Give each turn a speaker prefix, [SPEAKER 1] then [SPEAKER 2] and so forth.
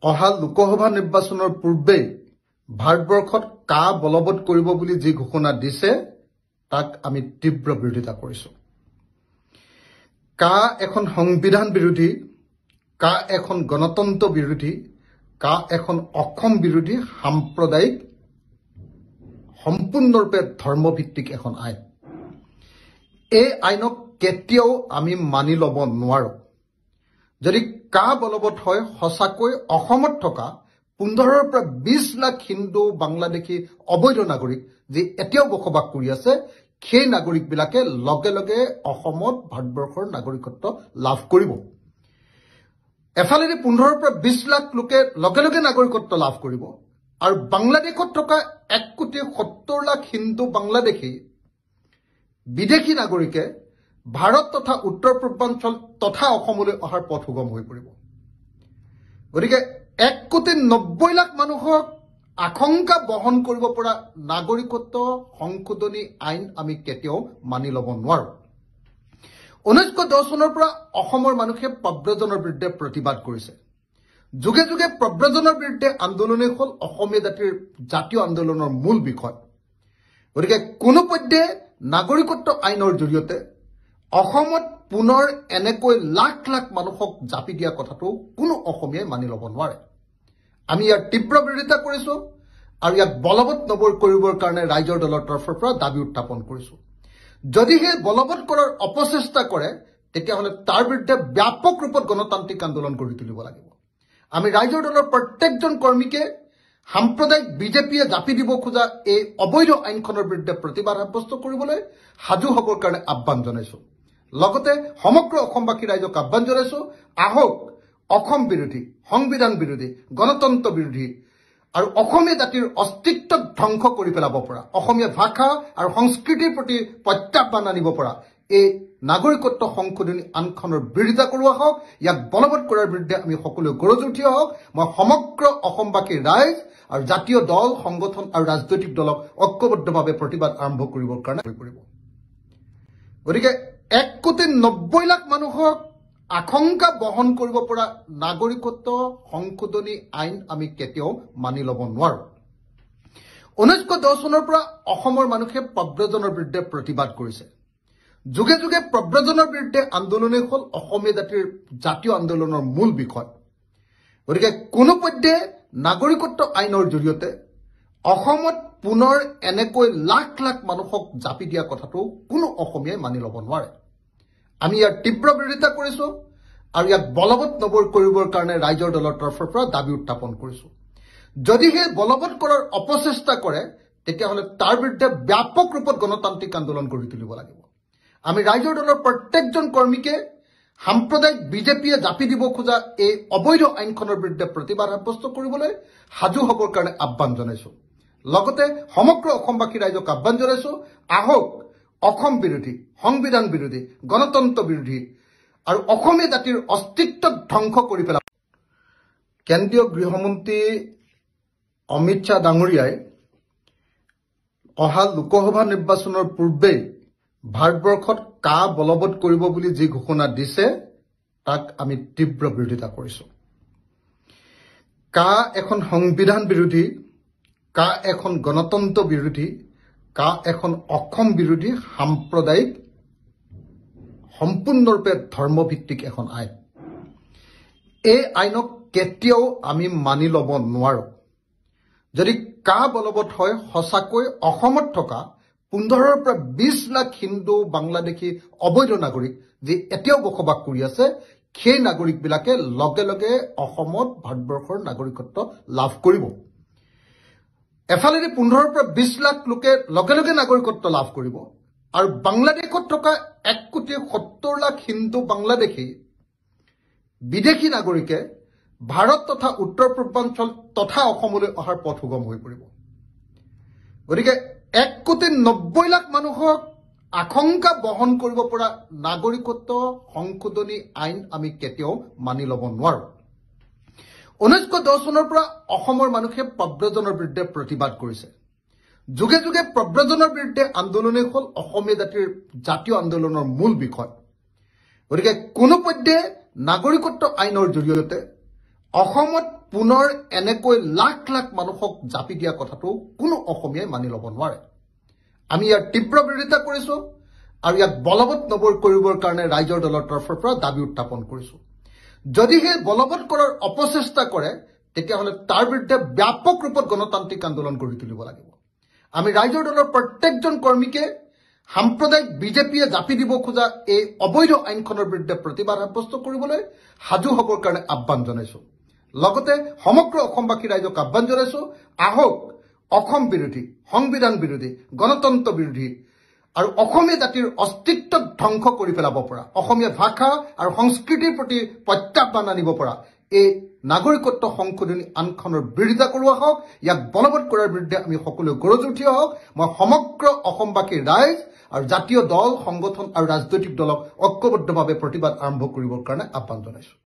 [SPEAKER 1] অহা লোকসভা নিৰ্বাচনৰ পূৰ্বে ভাৰতবৰ্ষত কা বলবৎ কৰিব বুলি যি ঘোষণা দিছে তাক আমি তীব্ৰ বিৰোধিতা কৰিছো। কা এখন সংবিধান বিৰোধী, কা এখন গণতন্ত্ৰ বিৰোধী, কা এখন অসম বিৰোধী সাম্প্ৰদায়িক সম্পূৰ্ণৰূপে ধৰ্মভিত্তিক এখন আইন। এই আইনক কেতিয়াও আমি মানি ল'ব নোৱাৰো। যদি কা বলবৎ হয় সঁচাকৈ অসমত থকা 15 পৰা 20 লাখ হিন্দু বাংলাদেশী অবৈধ নাগৰিক যি এতিয়াও বসবাস কৰি আছে, সেই নাগৰিকবিলাকে লগে লগে অসমত ভাৰতবৰ্ষৰ নাগৰিকত্ব লাভ কৰিব। এফালেদি 15 পৰা 20 লাখ লোকে লগে লগে নাগৰিকত্ব লাভ কৰিব আৰু বাংলাদেশত থকা 1,70,00,000 হিন্দু বাংলাদেশী বিদেশী নাগৰিকে ভাৰত তথা উত্তৰ পূৰ্বাঞ্চল তথা অসমলৈ অহাৰ পথ সুগম হৈ পৰিব। গতিকে 1,90,00,000 মানুহক আশংকা বহন কৰিব পৰা নাগৰিকত্ব সংশোধনী আইন আমি কেতিয়াও মানি ল'ব নোৱাৰো। 1910 চনৰ পৰা অসমৰ মানুহে প্ৰব্ৰজনৰ বিৰুদ্ধে প্ৰতিবাদ কৰিছে। যুগে যুগে প্ৰব্ৰজনৰ বিৰুদ্ধে আন্দোলনেই হ'ল অসমীয়া জাতিৰ জাতীয় আন্দোলনৰ মূল বিষয়। গতিকে কোনোপধ্যে নাগৰিকত্ব আইনৰ জৰিয়তে অসমত পুনৰ এনেকৈ লাখ লাখ মানুহক জাপি দিয়া কথাটো কোনো অসমীয়াই মানি ল'ব নোৱাৰে। আমি ইয়াৰ তীব্ৰ বিৰোধিতা কৰিছো আৰু ইয়াক বলবৎ নবৰ কৰিবৰ কাৰণে ৰাইজৰ দলৰ তৰফৰ পৰা দাবী উত্থাপন কৰিছো। যদিহে বলবৎ কৰাৰ অপচেষ্টা কৰে তেতিয়াহ'লে তাৰ বিৰুদ্ধে ব্যাপক ৰূপত গণতান্ত্ৰিক আন্দোলন গঢ়ি তুলিব লাগিব। আমি ৰাইজৰ দলৰ প্ৰত্যেকজন কৰ্মীকে সাম্প্ৰদায়িক বিজেপিয়ে জাপি দিব খোজা এই অবৈধ আইনখনৰ বিৰুদ্ধে প্ৰতিবাদ সাব্যস্ত কৰিবলৈ সাজু হ'বৰ কাৰণে আহ্বান জনাইছো। লগতে সমগ্ৰ অসমবাসী ৰাইজক আহ্বান জনাইছো, আহক অসম বিৰোধী, সংবিধান বিৰোধী, গণতন্ত্ৰ বিৰোধী আৰু অসমীয়া জাতিৰ অস্তিত্বক ধ্বংস কৰি পেলাব পৰা, অসমীয়া ভাষা আৰু সংস্কৃতিৰ প্ৰতি প্ৰত্যাহ্বান আনিব পৰা এই নাগৰিকত্ব সংশোধনী আইনখনৰ বিৰোধিতা কৰোৱা হওক। ইয়াক বলবৎ কৰাৰ বিৰুদ্ধে আমি সকলোৱে গৰজি উঠি আহক। মই সমগ্ৰ অসমবাসীৰ ৰাইজ আৰু জাতীয় দল, সংগঠন আৰু ৰাজনৈতিক দলক ঐক্যবদ্ধভাৱে প্ৰতিবাদ আৰম্ভ কৰিবৰ কাৰণে কৰিব। গতিকে 1,90,00,000 মানুহক আশংকা বহন কৰিব পৰা নাগৰিকত্ব সংশোধনী আইন আমি কেতিয়াও মানি ল'ব নোৱাৰো। 1910 চনৰ পৰা অসমৰ মানুহে প্ৰব্ৰজনৰ বিৰুদ্ধে প্ৰতিবাদ কৰিছে। যুগে যুগে প্ৰব্ৰজনৰ বিৰুদ্ধে আন্দোলনেই হ'ল অসমীয়া জাতিৰ জাতীয় আন্দোলনৰ মূল বিষয়। গতিকে কোনোপধ্যে নাগৰিকত্ব আইনৰ জৰিয়তে অসমত পুনৰ এনেকৈ লাখ লাখ মানুহক জাপি দিয়া কথাটো কোনো অসমীয়াই মানি ল'ব নোৱাৰে। আমি ইয়াৰ তীব্ৰ বিৰোধিতা কৰিছো আৰু ইয়াক বলবৎ নবৰ কৰিবৰ কাৰণে ৰাইজৰ দলৰ তৰফৰ পৰা দাবী উত্থাপন কৰিছো। যদিহে বলবৎ কৰাৰ অপচেষ্টা কৰে তেতিয়াহ'লে তাৰ বিৰুদ্ধে ব্যাপক ৰূপত গণতান্ত্ৰিক আন্দোলন গঢ়ি তুলিব লাগিব। আমি ৰাইজৰ দলৰ প্ৰত্যেকজন কৰ্মীকে সাম্প্ৰদায়িক বিজেপিয়ে জাপি দিব খোজা এই অবৈধ আইনখনৰ বিৰুদ্ধে প্ৰতিবাদ সাব্যস্ত কৰিবলৈ সাজু হ'বৰ কাৰণে আহ্বান জনাইছো। লগতে সমগ্ৰ অসমবাসী ৰাইজক আহ্বান জনাইছো, আহক অসম বিৰোধী, সংবিধান বিৰোধী, গণতন্ত্ৰ বিৰোধী আৰু অসমীয়া জাতিৰ অস্তিত্বক ধ্বংস কৰি পেলাব। কেন্দ্ৰীয় গৃহমন্ত্ৰী অমিত শ্বাহ ডাঙৰীয়াই অহা লোকসভা নিৰ্বাচনৰ পূৰ্বে ভাৰতবৰ্ষত কা বলবৎ কৰিব বুলি যি ঘোষণা দিছে তাক আমি তীব্ৰ বিৰোধিতা কৰিছো। কা এখন সংবিধান বিৰোধী, কা এখন গণতন্ত্ৰ বিৰোধী, কা এখন অসম বিৰোধী সাম্প্ৰদায়িক সম্পূৰ্ণৰূপে ধৰ্মভিত্তিক এখন আইন। এই আইনক কেতিয়াও আমি মানি ল'ব নোৱাৰো। যদি কা বলবৎ হয় সঁচাকৈ অসমত থকা 15 পৰা 20 লাখ হিন্দু বাংলাদেশী অবৈধ নাগৰিক যি এতিয়াও বসবাস কৰি আছে, সেই নাগৰিকবিলাকে লগে লগে অসমত ভাৰতবৰ্ষৰ নাগৰিকত্ব লাভ কৰিব। এফালেদি 15 পৰা 20 লাখ লোকে লগে লগে নাগৰিকত্ব লাভ কৰিব আৰু বাংলাদেশত থকা 1,70,00,000 হিন্দু বাংলাদেশী বিদেশী নাগৰিকে ভাৰত তথা উত্তৰ পূৰ্বাঞ্চল তথা অসমলৈ অহাৰ পথ সুগম হৈ পৰিব। গতিকে 1,90,00,000 মানুহক আশংকা বহন কৰিব পৰা নাগৰিকত্ব সংশোধনী আইন আমি কেতিয়াও মানি ল'ব নোৱাৰো। 1910 চনৰ পৰা অসমৰ মানুহে প্ৰব্ৰজনৰ বিৰুদ্ধে প্ৰতিবাদ কৰিছে। যুগে যুগে প্ৰব্ৰজনৰ বিৰুদ্ধে আন্দোলনেই হ'ল অসমীয়া জাতিৰ জাতীয় আন্দোলনৰ মূল বিষয়। গতিকে কোনোপধ্যে নাগৰিকত্ব আইনৰ জৰিয়তে অসমত পুনৰ এনেকৈ লাখ লাখ মানুহক জাপি দিয়া কথাটো কোনো অসমীয়াই মানি ল'ব নোৱাৰে আমি ইয়াৰ তীব্ৰ বিৰোধিতা কৰিছো আৰু ইয়াক বলবৎ নবৰ কৰিবৰ কাৰণে ৰাইজৰ দলৰ তৰফৰ পৰা দাবী উত্থাপন কৰিছো যদিহে বলবৎ কৰাৰ অপচেষ্টা কৰে তেতিয়াহ'লে তাৰ বিৰুদ্ধে ব্যাপক ৰূপত গণতান্ত্ৰিক আন্দোলন গঢ়ি তুলিব লাগিব আমি ৰাইজৰ দলৰ প্ৰত্যেকজন কৰ্মীকে সাম্প্ৰদায়িক বিজেপিয়ে জাপি দিব খোজা এই অবৈধ আইনখনৰ বিৰুদ্ধে প্ৰতিবাদ সাব্যস্ত কৰিবলৈ সাজু হ'বৰ কাৰণে আহ্বান জনাইছো লগতে সমগ্ৰ অসমবাসী ৰাইজক আহ্বান জনাইছো আহক অসম বিৰোধী সংবিধান বিৰোধী গণতন্ত্ৰ বিৰোধী আৰু অসমীয়া জাতিৰ অস্তিত্ব ধ্বংস কৰি পেলাব পৰা অসমীয়া ভাষা আৰু সংস্কৃতিৰ প্ৰতি প্ৰত্যাহ্বান আনিব পৰা এই নাগৰিকত্ব সংশোধনী আইনখনৰ বিৰোধিতা কৰোৱা হওক ইয়াক বলবৎ কৰাৰ বিৰুদ্ধে আমি সকলোৱে গৰজ উঠি আহক মই সমগ্ৰ অসমবাসীৰ ৰাইজ আৰু জাতীয় দল সংগঠন আৰু ৰাজনৈতিক দলক ঐক্যবদ্ধভাৱে প্ৰতিবাদ আৰম্ভ কৰিবৰ কাৰণে আহ্বান জনাইছো